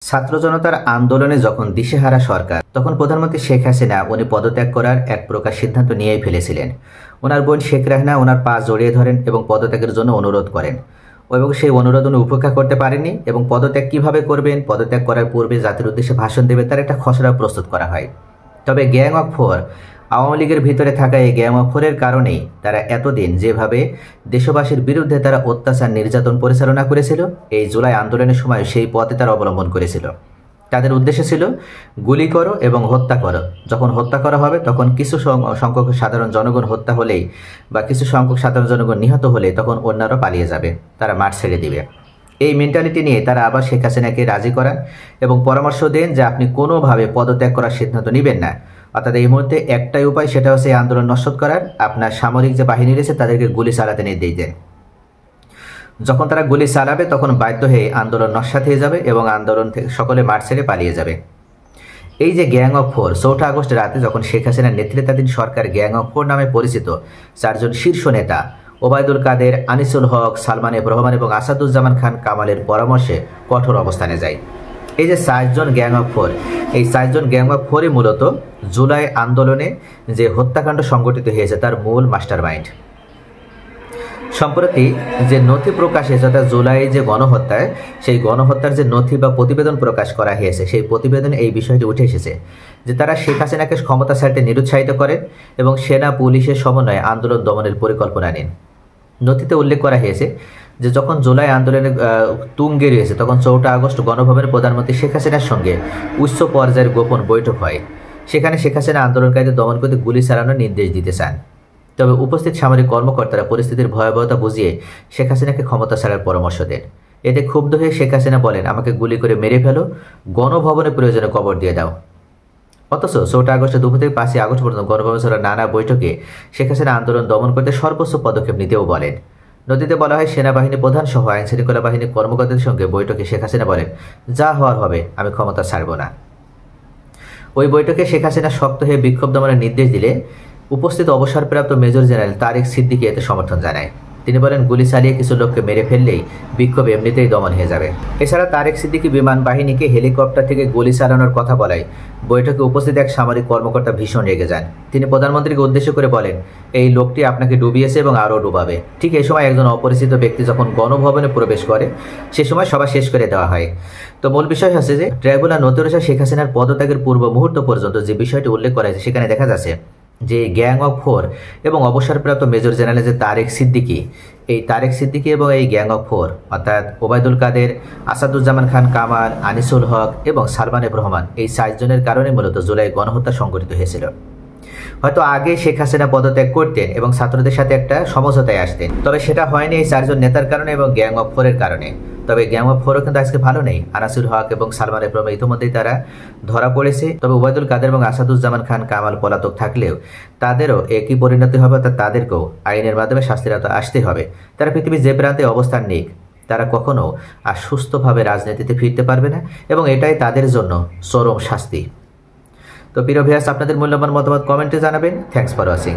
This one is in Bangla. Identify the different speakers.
Speaker 1: ছাত্র জনতার আন্দোলনে যখন দিশেহারা সরকার, তখন প্রধানমন্ত্রী শেখ হাসিনা উনি পদত্যাগ করার এক প্রকার সিদ্ধান্ত নিয়েই ফেলেছিলেন। ওনার বোন শেখ রেহানা ওনার পা জড়িয়ে ধরেন এবং পদত্যাগের জন্য অনুরোধ করেন, এবং সেই অনুরোধ উনি উপেক্ষা করতে পারেননি এবং পদত্যাগ কিভাবে করবেন, পদত্যাগ করার পূর্বে জাতির উদ্দেশ্যে ভাষণ দেবেন, তার একটা খসড়া প্রস্তুত করা হয়। তবে গ্যাং অফ ফোর, আওয়ামী লীগের ভিতরে থাকা এই গ্যাং অফ ফোরের কারণেই তারা এতদিন যেভাবে দেশবাসীর বিরুদ্ধে তারা অত্যাচার নির্যাতন পরিচালনা করেছিল, এই জুলাই আন্দোলনের সময় সেই পথে তারা অবলম্বন করেছিল। তাদের উদ্দেশ্য ছিল গুলি করো এবং হত্যা করো। যখন হত্যা করা হবে তখন কিছু সংখ্যক সাধারণ জনগণ হত্যা হলেই বা কিছু সংখ্যক সাধারণ জনগণ নিহত হলে তখন অন্যরা পালিয়ে যাবে, তারা মাঠ ছেড়ে দিবে। এই মেন্টালিটি নিয়ে তারা আবার শেখ হাসিনাকে রাজি করান এবং পরামর্শ দেন যে আপনি কোনোভাবে পদত্যাগ করার সিদ্ধান্ত নেবেন না। অর্থাৎ এই মুহূর্তে একটাই উপায়, সেটা হচ্ছে এই আন্দোলন নস্যাৎ করার। আপনার সামরিক যে বাহিনী রয়েছে তাদেরকে গুলি চালাতে নির্দেশ দেন। যখন তারা গুলি চালাবে তখন বাধ্য হয়ে আন্দোলন নস্যাৎ হয়ে যাবে এবং আন্দোলন থেকে সকলে মাঠ ছেড়ে পালিয়ে যাবে। এই যে গ্যাং অফ ফোর, 4 আগস্ট রাতে যখন শেখ হাসিনার নেতৃত্বাধীন সরকার গ্যাং অফ ফোর নামে পরিচিত 4 জন শীর্ষ নেতা ওবায়দুল কাদের, আনিসুল হক, সালমান এফ রহমান এবং আসাদুজ্জামান খান কামালের পরামর্শে কঠোর অবস্থানে যায়। এই যে 4 জন গ্যাং অফ ফোর, এই 4 জন গ্যাং অফ ফোরই মূলত জুলাই আন্দোলনে যে হত্যাকাণ্ড সংঘটিত হয়েছে তার মূল মাস্টার মাইন্ড। সম্প্রতি যে নথি প্রকাশ হয়েছে, অর্থাৎ জুলাই যে গণহত্যায়, সেই গণহত্যার যে নথি বা প্রতিবেদন প্রকাশ করা হয়েছে, সেই প্রতিবেদনে এই বিষয়টি উঠে এসেছে যে তারা শেখ হাসিনাকে ক্ষমতা ছাড়তে নিরুৎসাহিত করেন এবং সেনা পুলিশের সমন্বয়ে আন্দোলন দমনের পরিকল্পনা নেন। নথিতে উল্লেখ করা হয়েছে যে যখন জুলাই আন্দোলনে তুঙ্গে রয়েছে তখন 4 আগস্ট গণভবনে প্রধানমন্ত্রী শেখ হাসিনার সঙ্গে উচ্চ পর্যায়ের গোপন বৈঠক হয়। সেখানে শেখ হাসিনা আন্দোলনকারীদের দমন করতে গুলি চালানোর নির্দেশ দিতে চান। তবে উপস্থিত সামরিক কর্মকর্তারা পরিস্থিতির ভয়াবহতা বুঝিয়ে শেখ হাসিনাকে ক্ষমতা ছাড়ার পরামর্শ দেন। এতে ক্ষুব্ধ হয়ে শেখ হাসিনা বলেন, আমাকে গুলি করে মেরে ফেলো, গণভবনে প্রয়োজনে কবর দিয়ে দাও। অথচ 4 আগস্টে দুপুর থেকে 5 আগস্ট পর্যন্ত গণভবনে চলা নানা বৈঠকে শেখ হাসিনা আন্দোলন দমন করতে সর্বোচ্চ পদক্ষেপ নিতেও বলেন। নদীতে বলা হয়, সেনাবাহিনী প্রধান সহ আইন শৃঙ্খলা বাহিনীর কর্মকর্তাদের সঙ্গে বৈঠকে শেখ হাসিনা বলেন, যা হওয়ার হবে, আমি ক্ষমতা ছাড়ব না। ওই বৈঠকে শেখ হাসিনা শক্ত হয়ে বিক্ষোভ দমনের নির্দেশ দিলে উপস্থিত অবসরপ্রাপ্ত মেজর জেনারেল তারেক সিদ্দিকী এতে সমর্থন জানায়। তিনি বলেন, গুলি চালিয়ে কিছু লোককে মেরে ফেললেই বিক্ষোভ এমনিতেই দমন হয়ে যাবে। এছাড়া তারেক সিদ্দিকী বিমান বাহিনীকে হেলিকপ্টার থেকে গুলি চালানোর কথা বলায় বৈঠকে উপস্থিত এক সামরিক কর্মকর্তা ভীষণ রেগে যান। তিনি প্রধানমন্ত্রীকে উদ্দেশ্য করে বলেন, এই লোকটি আপনাকে ডুবিয়েছে এবং আরও ডুবাবে। ঠিক এই সময় একজন অপরিচিত ব্যক্তি যখন গণভবনে প্রবেশ করে, সে সময় সভা শেষ করে দেওয়া হয়। তো মূল বিষয় হচ্ছে যে ট্রাইব্যুনাল নতুন শেখ হাসিনার পদত্যাগের পূর্ব মুহূর্ত পর্যন্ত যে বিষয়টি উল্লেখ করা হয়েছে, সেখানে দেখা যাচ্ছে যে গ্যাং অফ ফোর এবং অবসরপ্রাপ্ত মেজর জেনারেল যে তারেক সিদ্দিকী, এই তারেক সিদ্দিকী এবং এই গ্যাং অফ ফোর অর্থাৎ ওবায়দুল কাদের, আসাদুজ্জামান খান কামাল, আনিসুল হক এবং সালমান এফ রহমান, এই 4 জনের কারণে মূলত জুলাই গণহত্যা সংঘটিত হয়েছিল। হয়তো আগে শেখ হাসিনা পদত্যাগ করতেন এবং ছাত্রদের সাথে একটা সমঝোতায় আসতেন, তবে সেটা হয়নি এই 4 জন নেতার কারণে এবং গ্যাং অফ ফোরের কারণে। তবে গ্যাং অফ ফোরও কিন্তু আজকে ভালো নেই। আনিসুল হক এবং সালমান এফ রহমান ইতিমধ্যেই তারা ধরা পড়েছে। তবে ওবায়দুল কাদের এবং আসাদুজ্জামান খান কামাল পলাতক থাকলেও তাদেরও একই পরিণতি হবে, অর্থাৎ তাদেরকেও আইনের মাধ্যমে শাস্তির আওতায় আসতে হবে। তারা পৃথিবীর যে প্রান্তে অবস্থান নিক, তারা কখনো আর সুস্থভাবে রাজনীতিতে ফিরতে পারবে না এবং এটাই তাদের জন্য চরম শাস্তি। তো প্রিয় ভিউয়ার্স, আপনাদের মূল্যবান মতামত কমেন্টে জানাবেন। Thanks for watching.